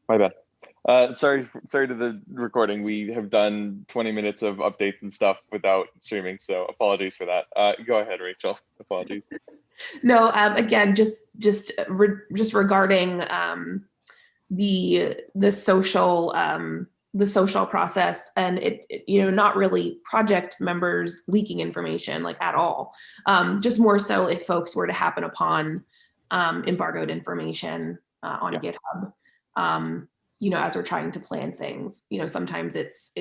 My bad. Sorry to the recording. We have done 20 minutes of updates and stuff without streaming, so apologies for that. Go ahead, Rachel. Apologies. No, again, just regarding the social process, and not really project members leaking information like at all. Just more so if folks were to happen upon embargoed information on GitHub. As we're trying to plan things, sometimes it's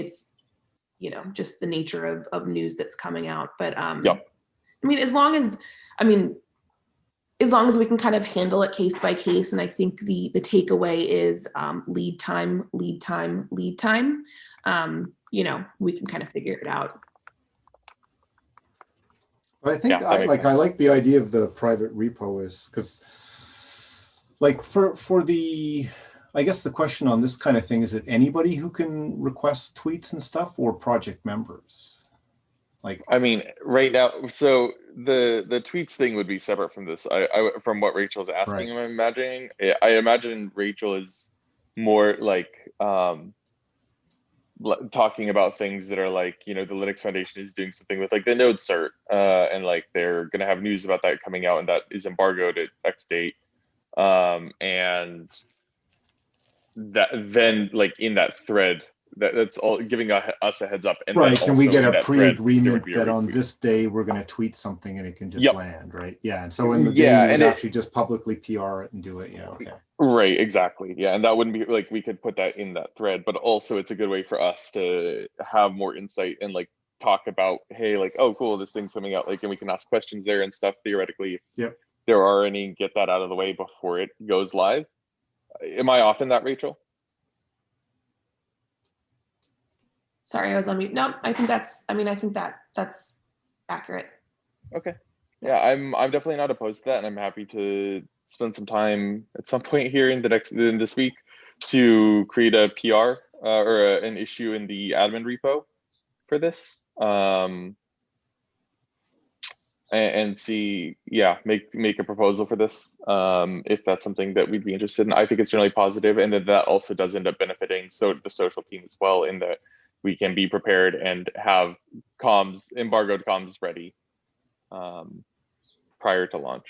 just the nature of news that's coming out. But as long as we can kind of handle it case by case, and I think the takeaway is lead time. We can kind of figure it out. But I think I like the idea of the private repo is because, like, for the, I guess the question on this kind of thing is it anybody who can request tweets and stuff, or project members? Like, I mean, right now, so the tweets thing would be separate from this. I from what Rachel's asking, right. I'm imagining. I imagine Rachel is more like talking about things that are like, the Linux Foundation is doing something with like the node cert, and like they're gonna have news about that coming out, and that is embargoed at X date, and that then like in that thread. That's all giving us a heads up. And right. Can we get a pre-agreement that on this day we're going to tweet something and it can just land, right? Yeah. And so in the day you would actually just publicly PR it and do it. Yeah. Okay. Right. Exactly. Yeah. And that wouldn't be like, we could put that in that thread, but also it's a good way for us to have more insight and like talk about, hey, like, oh, cool, this thing's coming out. Like, and we can ask questions there and stuff theoretically. Yep. There are any, get that out of the way before it goes live. Am I off in that, Rachel? Sorry, I was on mute. No, I think that's accurate. Okay. Yeah, I'm definitely not opposed to that, and I'm happy to spend some time at some point here in this week to create a PR or an issue in the admin repo for this, and see, make a proposal for this, if that's something that we'd be interested in. I think it's generally positive, and that also does end up benefiting the social team as well, in that we can be prepared and have embargoed comms ready prior to launch.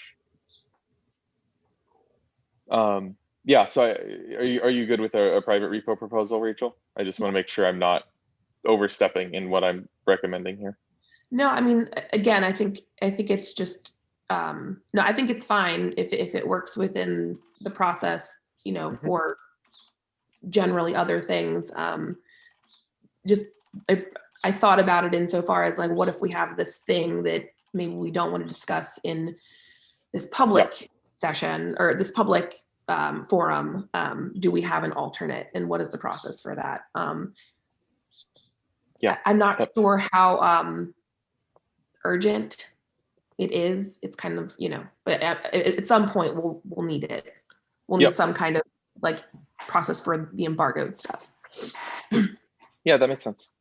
So are you good with a private repo proposal, Rachel? I just want to make sure I'm not overstepping in what I'm recommending here. No, I mean, again, I think it's just no, I think it's fine if it works within the process, for generally other things. I thought about it insofar as like, what if we have this thing that maybe we don't want to discuss in this public session or this public forum? Do we have an alternate, and what is the process for that? I'm not sure how urgent it is. It's kind of, but at some point we'll need it. We'll need some kind of like process for the embargoed stuff. Yeah, that makes sense.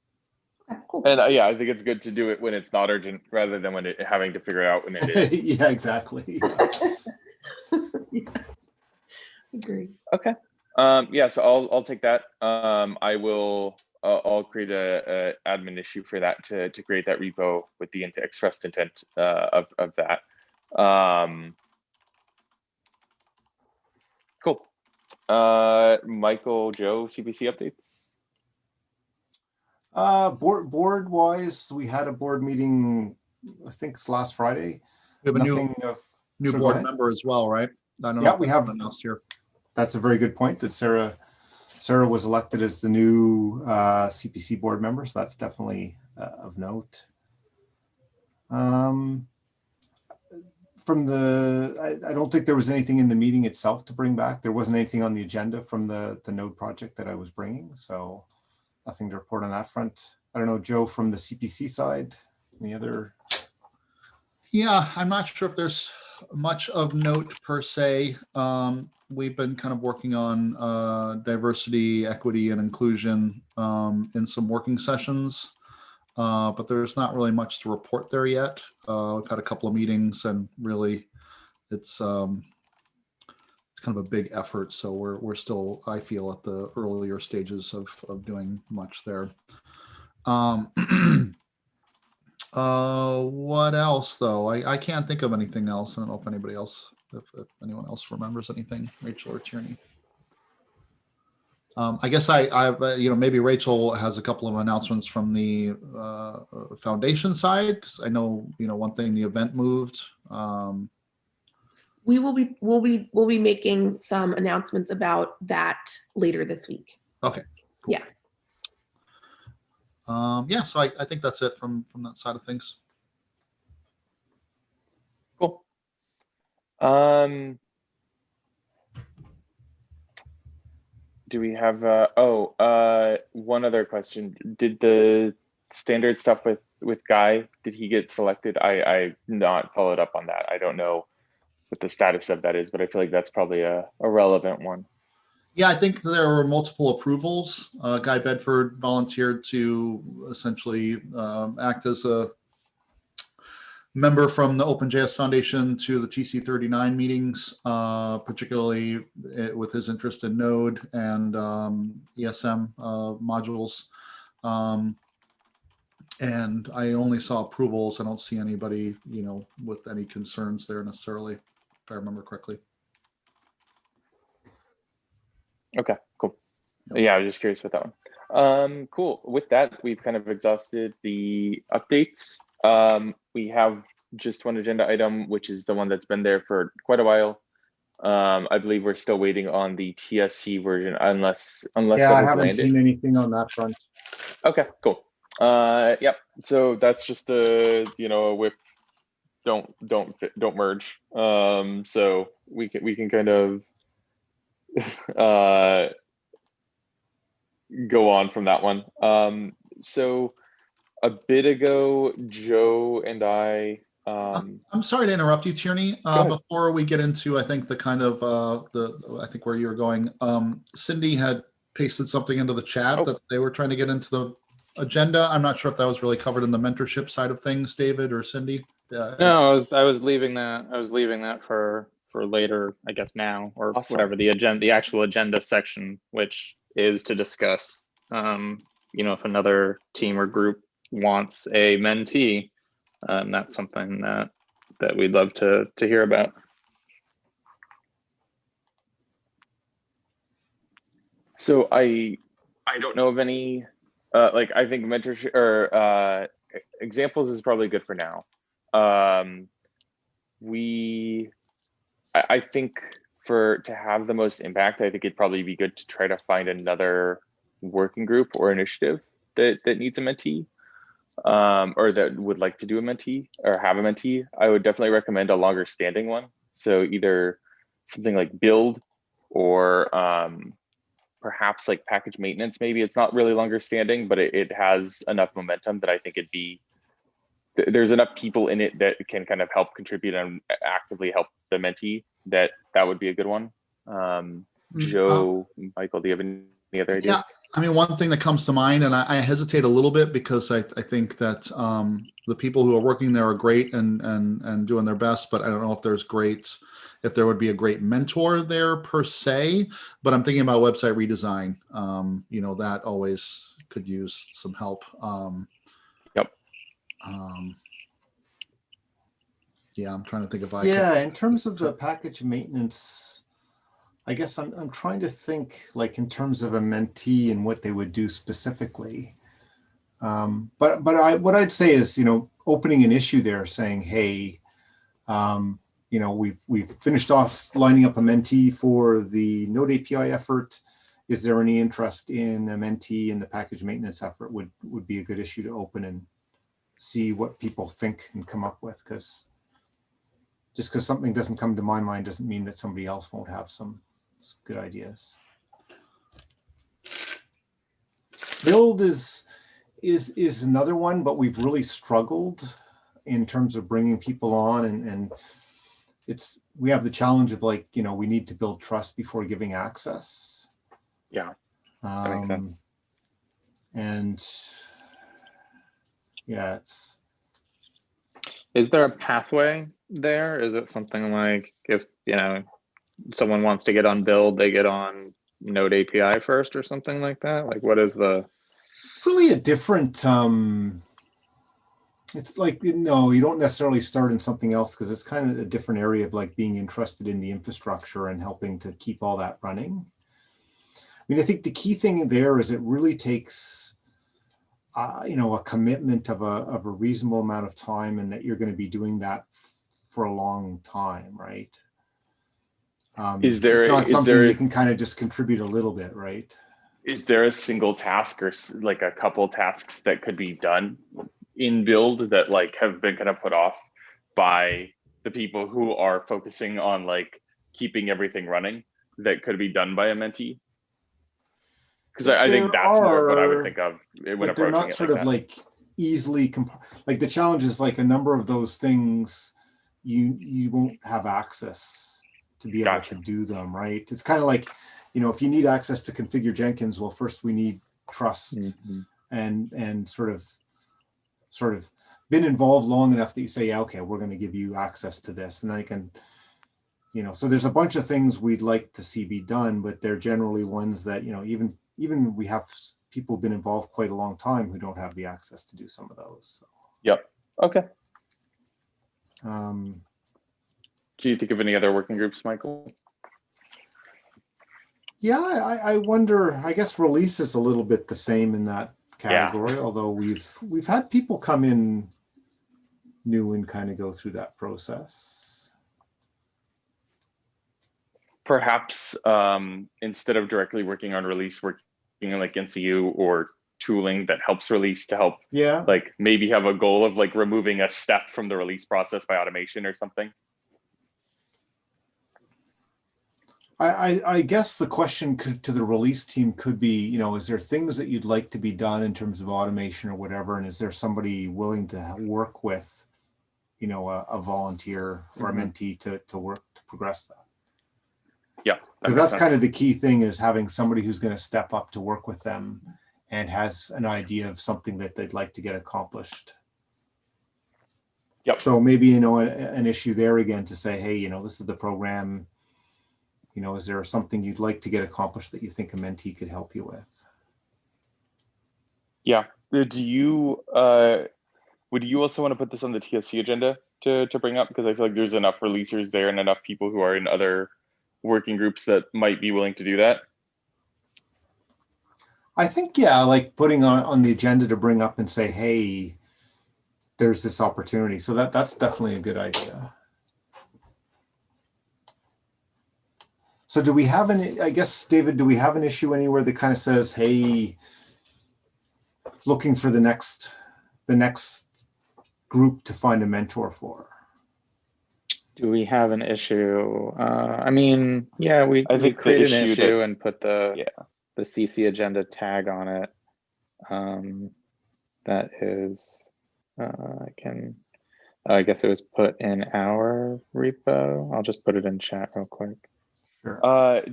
Okay, cool. And I think it's good to do it when it's not urgent rather than when having to figure out when it is. Yeah, exactly. Yes. Agree. Okay. So I'll take that. I'll create a admin issue for that to create that repo with the expressed intent of that. Cool. Michael, Joe, CPC updates. Board wise, we had a board meeting, I think it's last Friday. We have a new board member as well, right? I don't know we have announced here. That's a very good point, that Sarah was elected as the new CPC board member, so that's definitely of note. I don't think there was anything in the meeting itself to bring back. There wasn't anything on the agenda from the node project that I was bringing, so nothing to report on that front. I don't know, Joe, from the CPC side, any other? Yeah, I'm not sure if there's much of note per se. We've been kind of working on diversity, equity, and inclusion in some working sessions, but there's not really much to report there yet. We've had a couple of meetings, and really, it's kind of a big effort. So we're still, I feel, at the earlier stages of doing much there. What else though? I can't think of anything else. I don't know if anybody else, if anyone else remembers anything, Rachel or Tierney. I guess maybe Rachel has a couple of announcements from the foundation side, because I know, one thing, the event moved. We'll be making some announcements about that later this week. Okay. Cool. Yeah. Yeah, so I think that's it from that side of things. Cool. Do we have one other question? Did the standard stuff with Guy, did he get selected? I not followed up on that. I don't know what the status of that is, but I feel like that's probably a relevant one. Yeah, I think there were multiple approvals. Guy Bedford volunteered to essentially act as a member from the OpenJS Foundation to the TC39 meetings, particularly with his interest in Node and ESM modules. And I only saw approvals. I don't see anybody, with any concerns there necessarily, if I remember correctly. Okay, cool. Yeah, I was just curious with that one. Cool. With that, we've kind of exhausted the updates. We have just one agenda item, which is the one that's been there for quite a while. I believe we're still waiting on the TSC version, unless Yeah, that I has haven't landed. seen anything on that front. Okay, cool. Yep. So that's just a whip. Don't merge. So we can kind of go on from that one. So a bit ago, Joe and I. I'm sorry to interrupt you, Tierney. Before we get into, I think, the kind of I think where you're going, Cindy had pasted something into the chat that they were trying to get into the agenda. I'm not sure if that was really covered in the mentorship side of things, David or Cindy. No, I was leaving that. I was leaving that for later, I guess now, or Awesome. whatever, the actual agenda section, which is to discuss, if another team or group wants a mentee, that's something that we'd love to hear about. So I don't know of any, I think mentorship or examples is probably good for now. I think to have the most impact, I think it'd probably be good to try to find another working group or initiative that needs a mentee, or that would like to do a mentee or have a mentee. I would definitely recommend a longer standing one. So either something like build or perhaps like package maintenance. Maybe it's not really longer standing, but it has enough momentum that I think there's enough people in it that can kind of help contribute and actively help the mentee. That would be a good one. Joe, Michael, do you have any other ideas? Yeah, I mean, one thing that comes to mind, and I hesitate a little bit because I think that the people who are working there are great and doing their best, but I don't know if there would be a great mentor there per se. But I'm thinking about website redesign. That always could use some help. Yep. Yeah, I'm trying to think if I in terms of the package maintenance, I guess I'm trying to think like in terms of a mentee and what they would do specifically. But what I'd say is, opening an issue there saying, hey, we've finished off lining up a mentee for the Node API effort. Is there any interest in a mentee in the package maintenance effort? Would be a good issue to open and see what people think and come up with, because just because something doesn't come to my mind doesn't mean that somebody else won't have some good ideas. Build is another one, but we've really struggled in terms of bringing people on, and we have the challenge of we need to build trust before giving access. Yeah, that makes sense. And yeah, Is there a pathway there? Is it something like if someone wants to get on build, they get on Node API first or something like that? Like, what is the? It's really a different. It's like, no, you don't necessarily start in something else because it's kind of a different area of like being interested in the infrastructure and helping to keep all that running. I mean, I think the key thing there is it really takes, you know, a commitment of a reasonable amount of time, and that you're going to be doing that for a long time, right? Is there it's not is something there you can kind of just contribute a little bit, right? is there a single task or like a couple tasks that could be done in build that like have been kind of put off by the people who are focusing on like keeping everything running that could be done by a mentee? Because I think that's more of what I would think of when but they're approaching not it sort like of that. like easily like the challenge is like a number of those things you won't have access to be able Gotcha. to do them, right? It's kind of like, you know, if you need access to configure Jenkins, well, first we need trust and sort of been involved long enough that you say, yeah, okay, we're going to give you access to this, and I can, you know, so there's a bunch of things we'd like to see be done, but they're generally ones that, you know, even we have people who've been involved quite a long time who don't have the access to do some of those. So. Yep. Okay. Um, Do you think of any other working groups, Michael? yeah, I wonder, I guess release is a little bit the same in that category, although we've had people come in new and kind of go through that process. Perhaps instead of directly working on release, working on like NCU or tooling that helps release to help, like maybe have a goal of like removing a step from the release process by automation or something. I guess the question to the release team could be, you know, is there things that you'd like to be done in terms of automation or whatever, and is there somebody willing to work with, you know, a volunteer or a mentee to work to progress that? Yeah, because that's kind of the key thing, is having somebody who's going to step up to work with them and has an idea of something that they'd like to get accomplished. Yep. So maybe, you know, an issue there again to say, hey, you know, this is the program. You know, is there something you'd like to get accomplished that you think a mentee could help you with? Yeah. Do you would you also want to put this on the TSC agenda to bring up? Because I feel like there's enough releasers there and enough people who are in other working groups that might be willing to do that. I think, yeah, like putting on the agenda to bring up and say, hey, there's this opportunity. So that's definitely a good idea. So do we have I guess, David, do we have an issue anywhere that kind of says, hey, looking for the next group to find a mentor for? Do we have an issue? I mean, yeah, we created an issue and put the CC agenda tag on it. That is, I guess it was put in our repo. I'll just put it in chat real quick. Sure.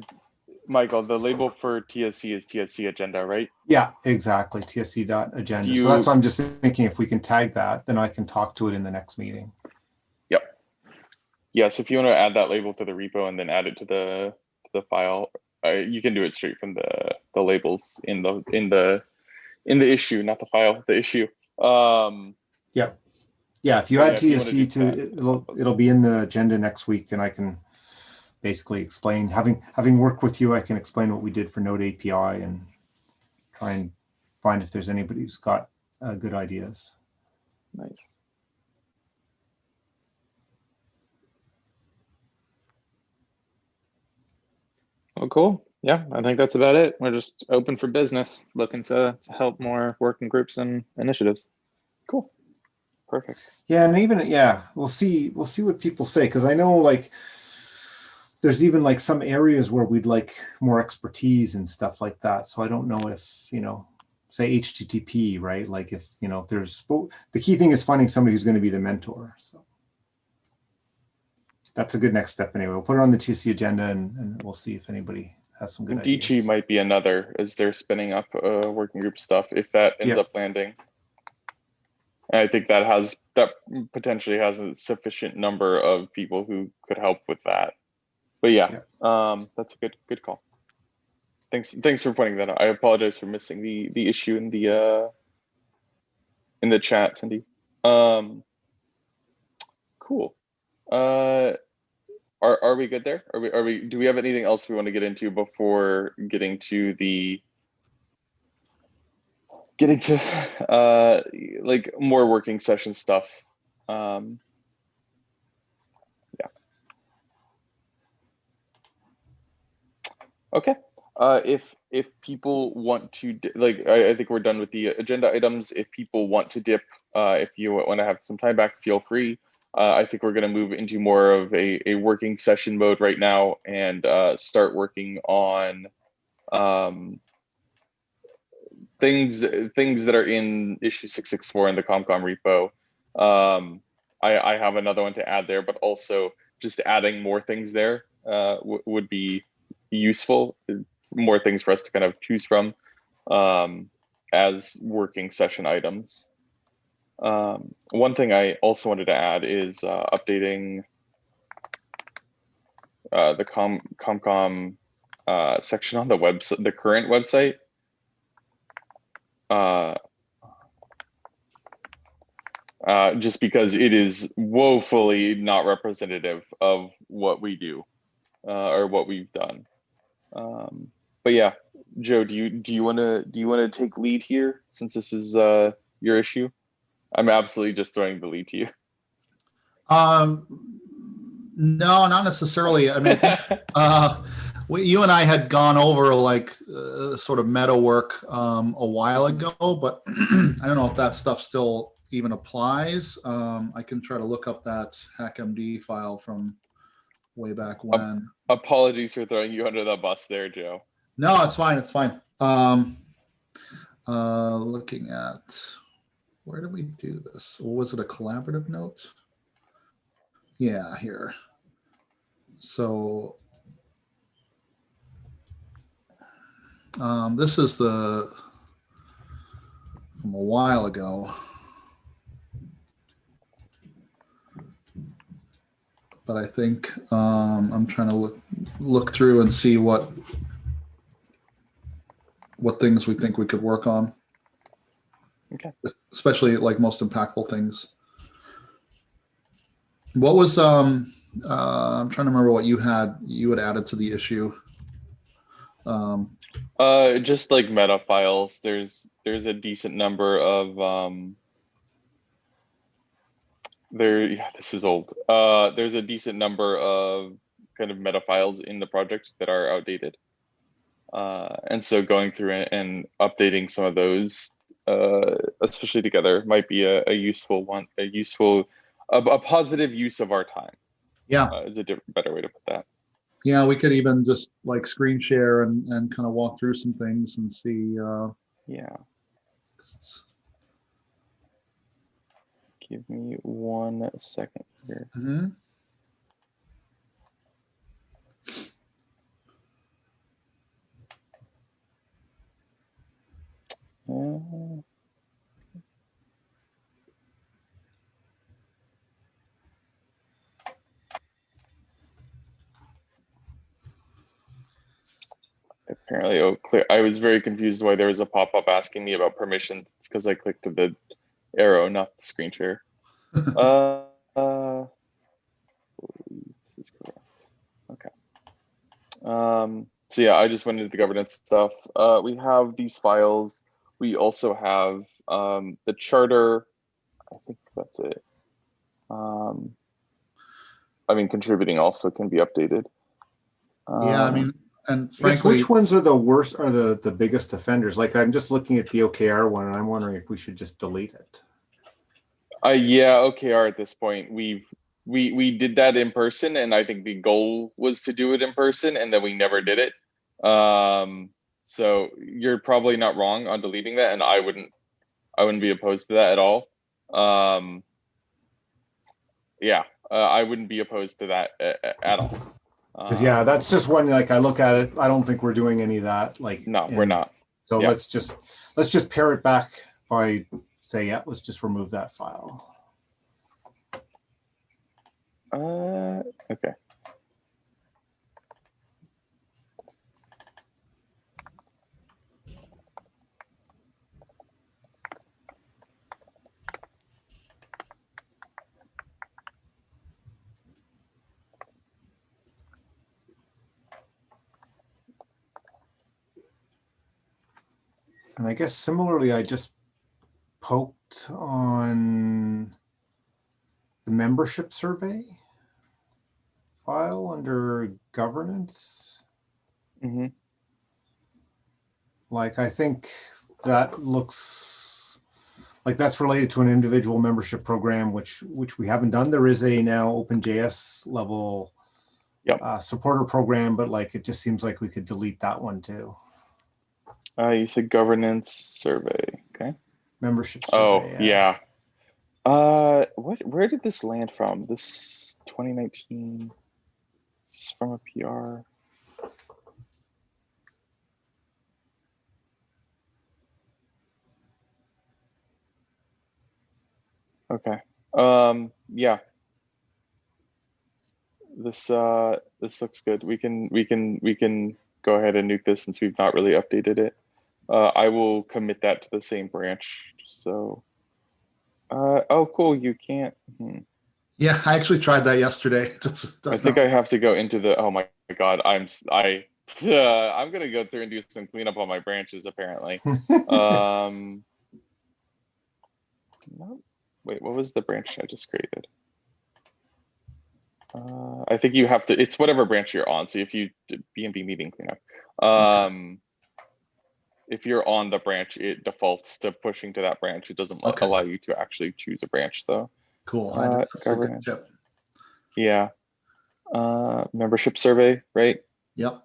Michael, the label for TSC is TSC agenda, right? Yeah, exactly. TSC.agenda. So that's why I'm just thinking, if we can tag that, then I can talk to it in the next meeting. Yep. Yes, if you want to add that label to the repo and then add it to the file, you can do it straight from the labels in the issue, not the file, the issue. Yep. Yeah, if you add TSC to it, it'll be in the agenda next week, and I can basically explain, having worked with you, I can explain what we did for Node API and try and find if there's anybody who's got good ideas. Nice. Well, cool. Yeah, I think that's about it. We're just open for business, looking to help more working groups and initiatives. Cool. Perfect. Yeah, and even we'll see what people say, because I know like there's even like some areas where we'd like more expertise and stuff like that. So I don't know if, you know, say HTTP, right? Like if, you know, if there's, the key thing is finding somebody who's going to be the mentor. So that's a good next step anyway. We'll put it on the TSC agenda and we'll see if anybody has some good ideas. DG might be another, as they're spinning up working group stuff, if that ends up landing. And I think that potentially has a sufficient number of people who could help with that. But yeah, that's a good call. Thanks for pointing that out. I apologize for missing the issue in the chat, Cindy. Cool. Are we good there? Do we have anything else we want to get into before getting to like more working session stuff? Yeah. Okay. If people want to, like, I think we're done with the agenda items. If people want to dip, if you want to have some time back, feel free. I think we're going to move into more of a working session mode right now and start working on things that are in issue 664 in the CommComm repo. I have another one to add there, but also just adding more things there would be useful. More things for us to kind of choose from as working session items. One thing I also wanted to add is updating the CommComm section on the website, the current website. Just because it is woefully not representative of what we do or what we've done. But yeah, Joe, do you want to take lead here since this is your issue? I'm absolutely just throwing the lead to you. No, not necessarily. I mean, I think, you and I had gone over like sort of meta work a while ago, but I don't know if that stuff still even applies. I can try to look up that hackmd file from way back when. Apologies for throwing you under the bus there, Joe. No, it's fine. It's fine. Looking at, where did we do this? Or was it a collaborative note? Yeah, here. So this is from a while ago. But I think I'm trying to look through and see what things we think we could work on. Okay. Especially like most impactful things. What was I'm trying to remember what you had added to the issue. Just like meta files. There's a decent number of this is old. There's a decent number of kind of meta files in the project that are outdated. And so going through and updating some of those, especially together, might be a useful one, a positive use of our time. Yeah, is a better way to put that. Yeah, we could even just like screen share and kind of walk through some things and see. Yeah. Give me 1 second here. Mm-hmm. Apparently, clear. I was very confused why there was a pop-up asking me about permissions. It's because I clicked the arrow, not the screen share. This is correct. Okay. So yeah, I just went into the governance stuff. We have these files. We also have the charter. I think that's it. I mean, contributing also can be updated. Yeah, I mean, and frankly, which ones are the worst, are the biggest offenders? Like, I'm just looking at the OKR one, and I'm wondering if we should just delete it. Yeah, OKR at this point, we did that in person, and I think the goal was to do it in person, and then we never did it. So you're probably not wrong on deleting that, and I wouldn't be opposed to that at all. Yeah, I wouldn't be opposed to that at all. Because yeah, that's just one, like, I look at it, I don't think we're doing any of that. Like, no, we're not. So yeah. let's just pare it back by say, yeah, let's just remove that file. Okay. And I guess similarly, I just poked on the membership survey file under governance. Mm-hmm. Like, I think that looks like that's related to an individual membership program, which we haven't done. There is a now OpenJS level supporter program, but like, it just seems like we could delete that one too. You said governance survey. Okay. Membership survey. Oh, yeah. Where did this land from? This 2019. This is from a PR. Okay. Yeah. This looks good. We can go ahead and nuke this since we've not really updated it. I will commit that to the same branch. So oh cool, you can't. Yeah, I actually tried that yesterday. I think I have to go into the, oh my God, I'm gonna go through and do some cleanup on my branches apparently. No, wait, what was the branch I just created? I think you have to, it's whatever branch you're on. So if you BNB meeting cleanup, if you're on the branch, it defaults to pushing to that branch. It doesn't allow you to actually choose a branch though. Cool. Governance. Yeah. Membership survey, right? Yep.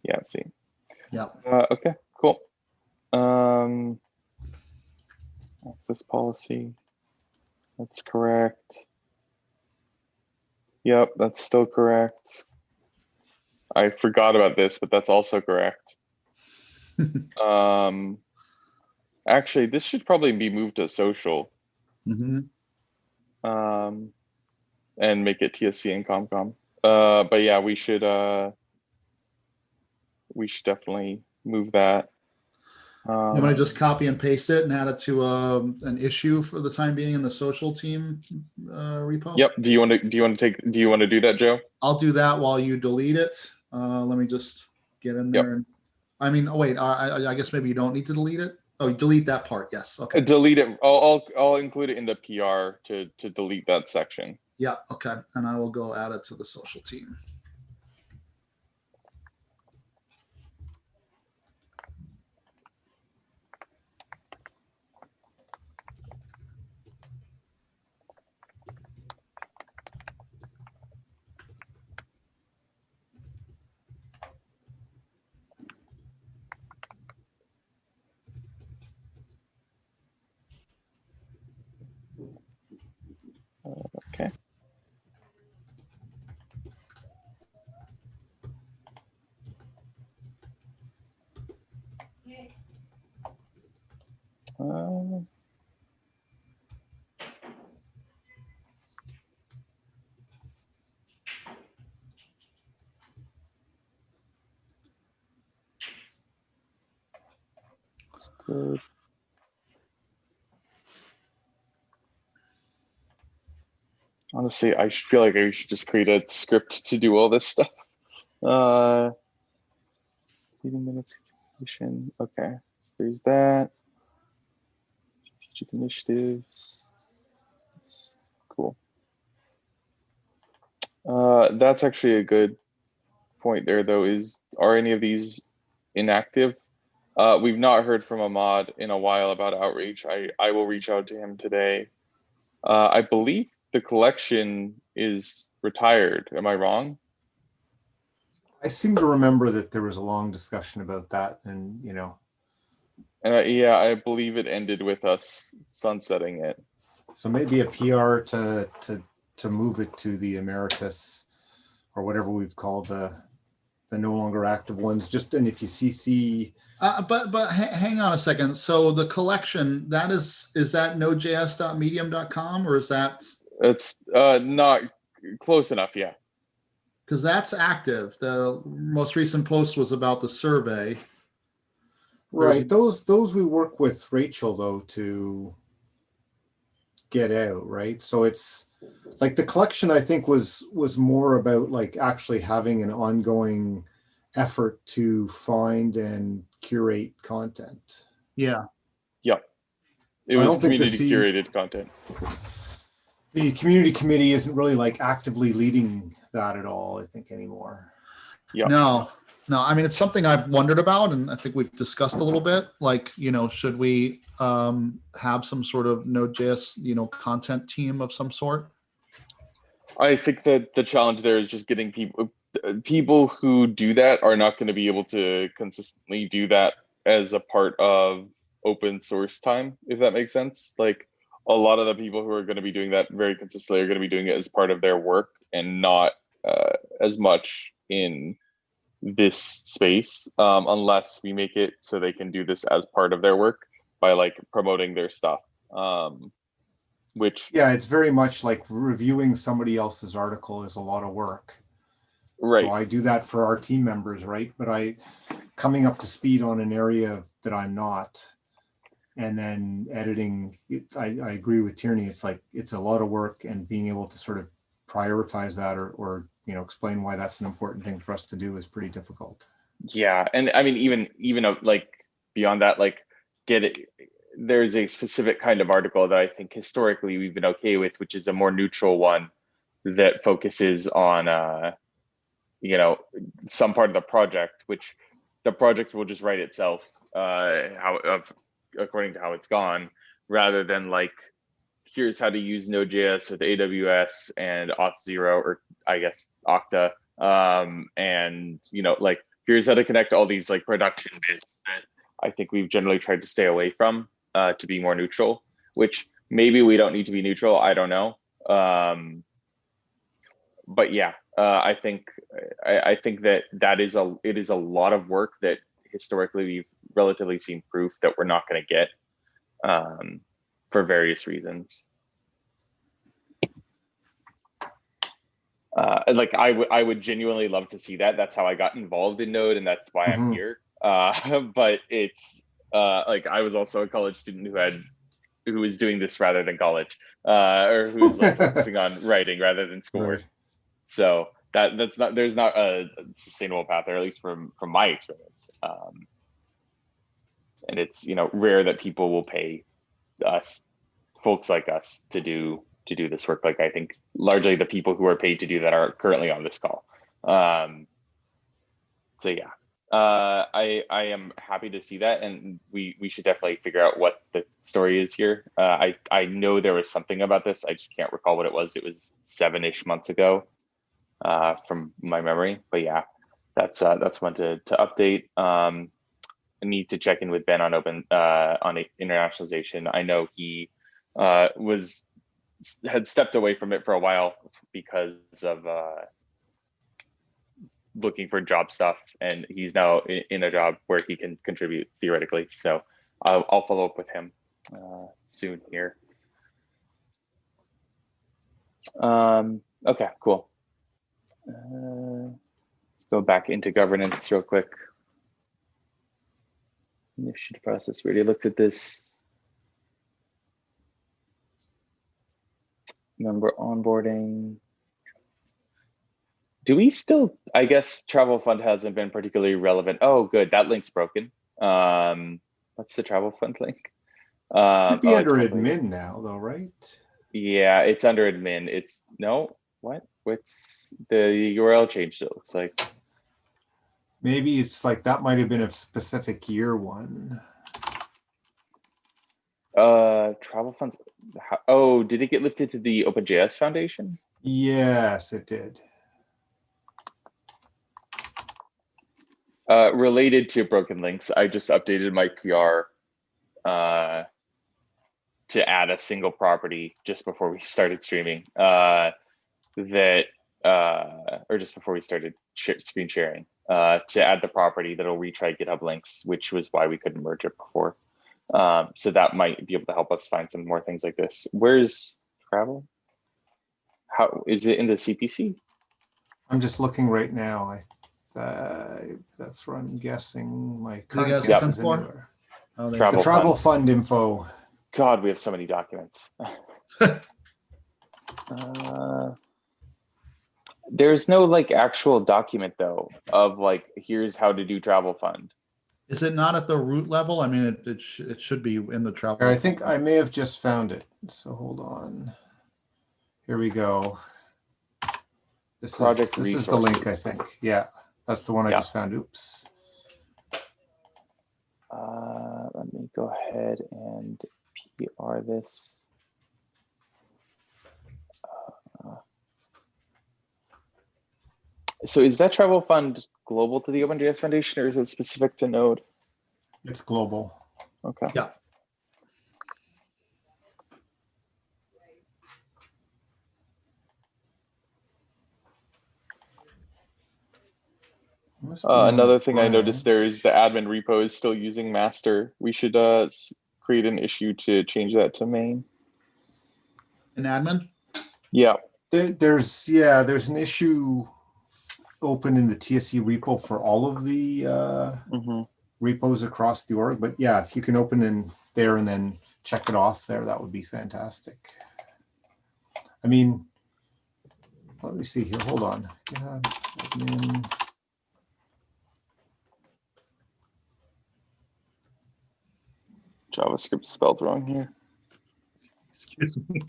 Yeah, see. Yep. Okay, cool. Access policy. That's correct. Yep, that's still correct. I forgot about this, but that's also correct. Actually, this should probably be moved to social. Mm-hmm. And make it TSC and CommComm. But yeah, we should definitely move that. You want to just copy and paste it and add it to an issue for the time being in the social team repo? Yep. Do you want to do that, Joe? I'll do that while you delete it. Let me just get in there. Yep. I mean, oh wait, I guess maybe you don't need to delete it. Oh, delete that part. Yes. Okay. Delete it. I'll include it in the PR to delete that section. Yeah. Okay. And I will go add it to the social team. Okay. Good. Honestly, I feel like I should just create a script to do all this stuff. Meeting minutes communication. Okay, so there's that. Strategic initiatives. Cool. That's actually a good point there, though. Are any of these inactive? We've not heard from Ahmad in a while about outreach. I will reach out to him today. I believe the collection is retired. Am I wrong? I seem to remember that there was a long discussion about that, and you know. Yeah, I believe it ended with us sunsetting it. So maybe a PR to move it to the emeritus or whatever we've called the no longer active ones. Just, and if you CC. But hang on a second. So the collection, is that node.js.medium.com, or is that? It's not close enough. Yeah. Because that's active. The most recent post was about the survey. Right. Those we work with Rachel though to get out, right? So it's like the collection, I think, was more about like actually having an ongoing effort to find and curate content. Yeah. Yep. It I was don't think the community curated content. The community committee isn't really like actively leading that at all, I think, anymore. Yep. No, I mean, it's something I've wondered about, and I think we've discussed a little bit, like, should we have some sort of Node.js, content team of some sort? I think that the challenge there is just getting people who do that are not going to be able to consistently do that as a part of open source time, if that makes sense. Like a lot of the people who are going to be doing that very consistently are going to be doing it as part of their work and not as much in this space, unless we make it so they can do this as part of their work by like promoting their stuff. Which, yeah, it's very much like reviewing somebody else's article is a lot of work. right. So I do that for our team members, right? But coming up to speed on an area that I'm not, and then editing it, I agree with Tierney. It's like, it's a lot of work, and being able to sort of prioritize that or explain why that's an important thing for us to do is pretty difficult. Yeah, and I mean, even like beyond that, like there's a specific kind of article that I think historically we've been okay with, which is a more neutral one that focuses on some part of the project, which the project will just write itself according to how it's gone, rather than like, here's how to use Node.js with AWS and Auth0, or I guess Okta, and like, here's how to connect all these like production bits that I think we've generally tried to stay away from, to be more neutral, which maybe we don't need to be neutral, I don't know. But yeah, I think that it is a lot of work that historically we've relatively seen proof that we're not going to get, for various reasons. Like I would genuinely love to see that. That's how I got involved in Node, and that's why I'm here. But it's like, I was also a college student who was doing this rather than college, or who's like focusing on writing rather than schoolwork. Right. So there's not a sustainable path there, at least from my experience. And it's rare that people will pay us, folks like us, to do this work. Like, I think largely the people who are paid to do that are currently on this call. So yeah, I am happy to see that, and we should definitely figure out what the story is here. I know there was something about this. I just can't recall what it was. It was 7-ish months ago, from my memory. But yeah, that's one to update. I need to check in with Ben on internationalization. I know he had stepped away from it for a while because of looking for job stuff, and he's now in a job where he can contribute theoretically. So I'll follow up with him soon here. Okay, cool. Let's go back into governance real quick. Initiative process. We already looked at this. Member onboarding. Do we still, I guess travel fund hasn't been particularly relevant. Oh, good, that link's broken. What's the travel fund link? Should be under admin now though, right? Yeah, it's under admin. It's what's the URL changed, it looks like. Maybe it's like, that might have been a specific year one. Travel funds. Oh, did it get lifted to the OpenJS Foundation? Yes, it did. Related to broken links, I just updated my PR to add a single property just before we started streaming. Or just before we started screen sharing, to add the property that'll retry GitHub links, which was why we couldn't merge it before. So that might be able to help us find some more things like this. Where's travel? How is it in the CPC? I'm just looking right now. That's what I'm guessing. My current guess is anywhere. Travel the travel fund info. God, we have so many documents. There's no like actual document though of like, here's how to do travel fund. Is it not at the root level? I mean, it should be in the travel. I think I may have just found it. So hold on. Here we go. This is the link, I think. Yeah, that's the one I just found. Oops. Let me go ahead and PR this. So is that travel fund global to the OpenJS Foundation, or is it specific to Node? It's global. Okay. Yeah. Another thing I noticed there is the admin repo is still using master. We should create an issue to change that to main. An admin? Yeah. There's an issue open in the TSC repo for all of the repos across the org. But yeah, if you can open in there and then check it off there, that would be fantastic. I mean, let me see here. Hold on. Admin. JavaScript spelled wrong here. Excuse me.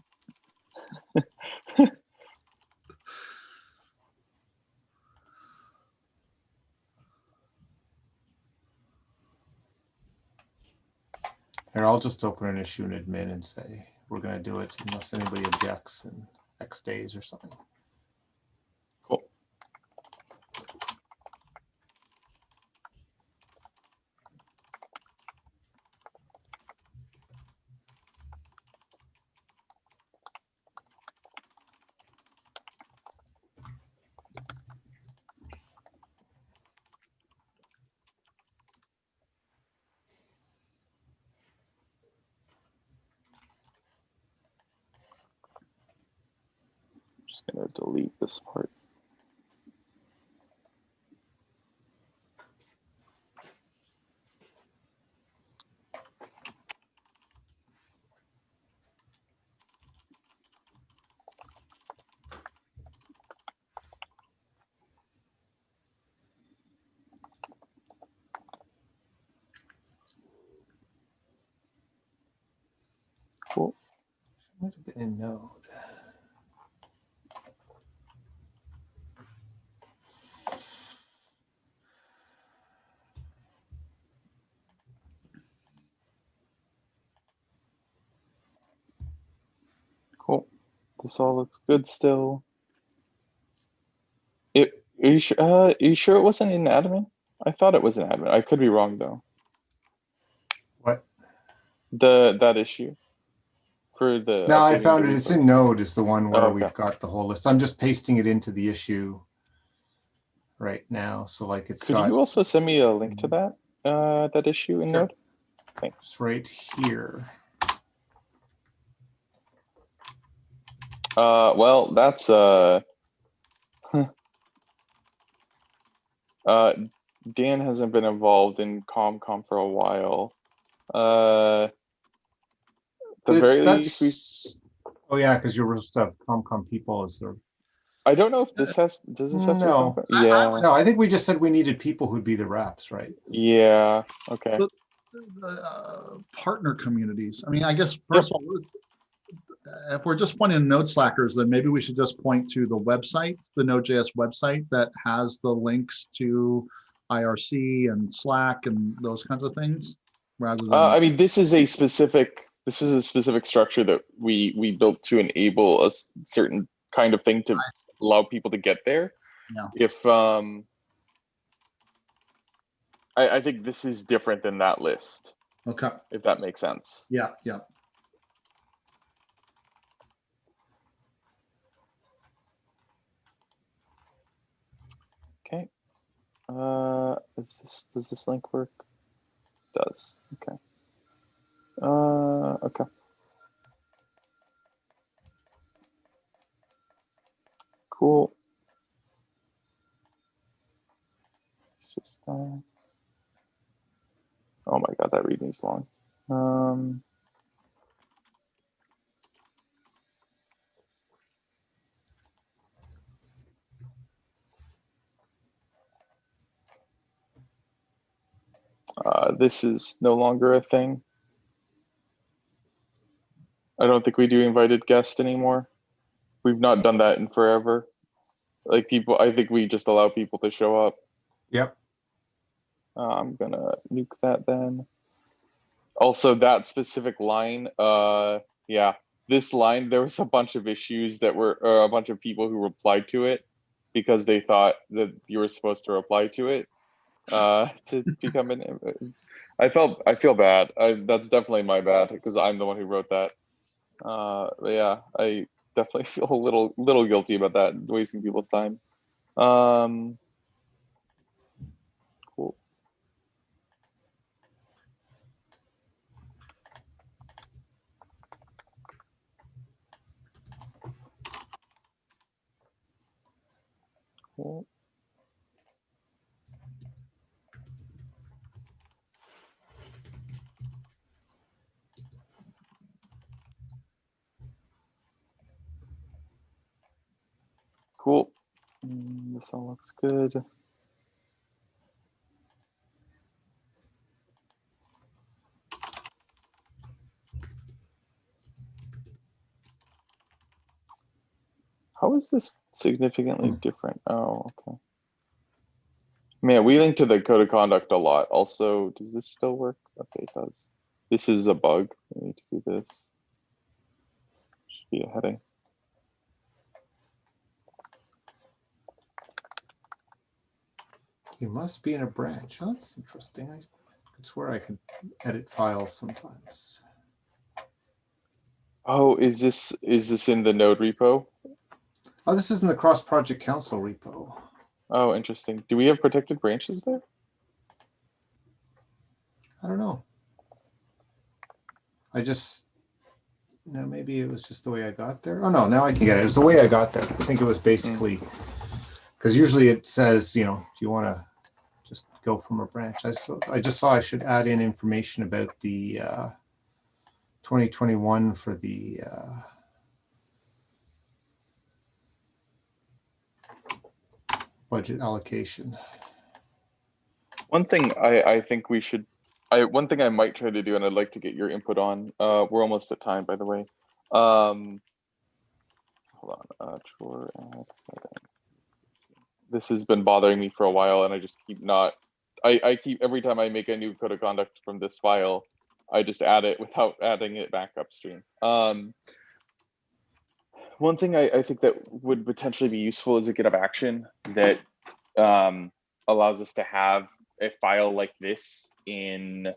Here, I'll just open an issue in admin and say we're going to do it unless anybody objects in X days or something. Cool. Just going to delete this part. Cool. Might have been in Node. Cool. This all looks good still. Are you sure it wasn't in admin? I thought it was in admin. I could be wrong though. What? That issue for the. No, I found it. It's in Node. Is the one where we've got the whole list. I'm just pasting it into the issue right now. So like it's Could you also send me a link to that that issue in Node? Thanks. It's right here. Well, that's Dan hasn't been involved in CommComm for a while. The very least oh yeah, because you're supposed to have CommComm people as their. I don't know if this does this have no. to be yeah. No, I think we just said we needed people who'd be the reps, right? Yeah. Okay. Partner communities. I mean, I guess first of all, if we're just pointing to Node Slackers, then maybe we should just point to the website, the Node.js website that has the links to IRC and Slack and those kinds of things, rather than. I mean, this is a specific structure that we built to enable a certain kind of thing to allow people to get there. Yeah. If I think this is different than that list. Okay. If that makes sense. Yeah. Yeah. Okay. Does this link work? It does. Okay. Okay. Cool. It's just oh my god, that readme is long. this is no longer a thing. I don't think we do invited guests anymore. We've not done that in forever. Like people, I think we just allow people to show up. Yep. I'm gonna nuke that then. Also, that specific line, yeah, this line, there was a bunch of issues that were, a bunch of people who replied to it because they thought that you were supposed to reply to it to become an. I feel bad. That's definitely my bad because I'm the one who wrote that. But yeah, I definitely feel a little guilty about that, wasting people's time. Cool. Cool. Cool. This all looks good. How is this significantly different? Oh, okay. Man, we link to the code of conduct a lot. Also, does this still work? Okay, it does. This is a bug. We need to do this. Should be a heading. You must be in a branch. Oh, that's interesting. I could swear I could edit files sometimes. Oh, is this in the node repo? Oh, this is in the cross-project council repo. Oh, interesting. Do we have protected branches there? I don't know. No, maybe it was just the way I got there. Oh no, now I can get it. It was the way I got there. I think it was basically because usually it says, do you want to just go from a branch? I just saw I should add in information about the 2021 for the budget allocation. One thing I think we should, one thing I might try to do, and I'd like to get your input on, we're almost at time, by the way. Hold on, chore add heading. This has been bothering me for a while, and I just keep not, I keep, every time I make a new code of conduct from this file, I just add it without adding it back upstream. One thing I think that would potentially be useful is a GitHub action that allows us to have a file like this in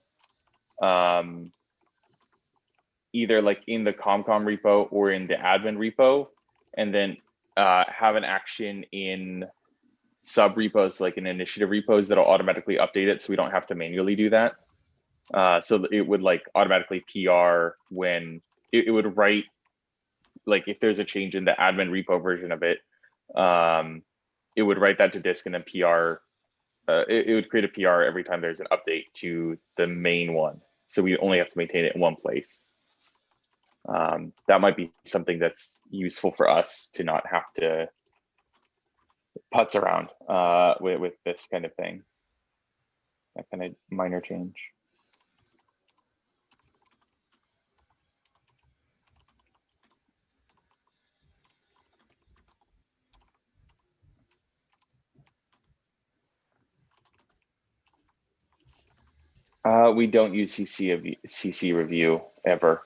either like in the CommComm repo or in the admin repo, and then have an action in sub repos, like in initiative repos, that'll automatically update it so we don't have to manually do that. So it would like automatically PR when it would write, like if there's a change in the admin repo version of it, it would write that to disk and then PR. It would create a PR every time there's an update to the main one. So we only have to maintain it in one place. That might be something that's useful for us to not have to putz around with this kind of thing. That kind of minor change. We don't use CC review ever.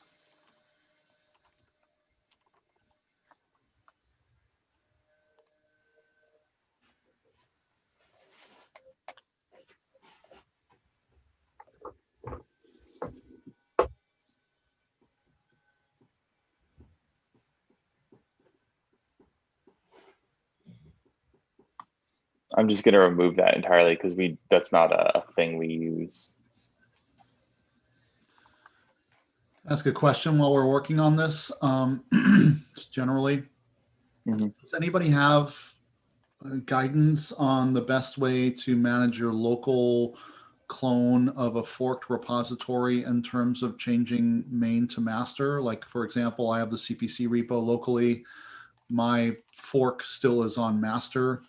I'm just going to remove that entirely because that's not a thing we use. Ask a question while we're working on this. Just generally, does anybody have guidance on the best way to manage your local clone of a forked repository in terms of changing main to master? Like, for example, I have the CPC repo locally. My fork still is on master.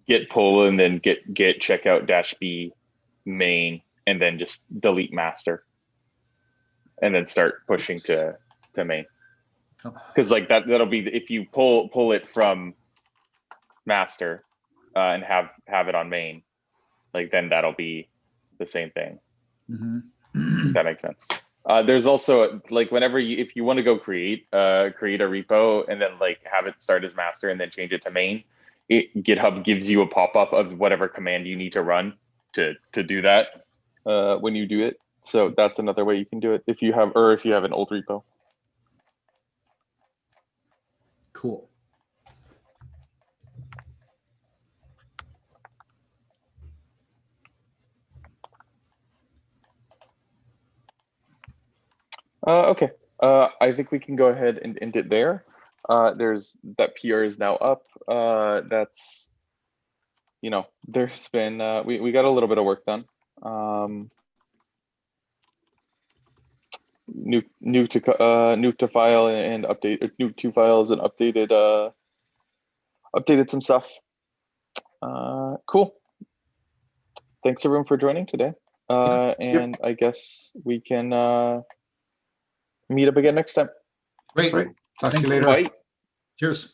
Git pull and then git checkout -b main and then just delete master and then start pushing to main. Because like that'll be, if you pull it from master and have it on main, like then that'll be the same thing. If that makes sense. There's also like whenever if you want to go create a repo and then like have it start as master and then change it to main, GitHub gives you a pop-up of whatever command you need to run to do that when you do it. So that's another way you can do it if you have an old repo. Cool. Okay, I think we can go ahead and end it there. There's that PR is now up. That's, there's been we got a little bit of work done. Nuke to file and update, nuke 2 files and updated some stuff. Cool. Thanks everyone for joining today. And I guess we can meet up again next time. Great. Talk to you Thank you. later. Bye. Cheers.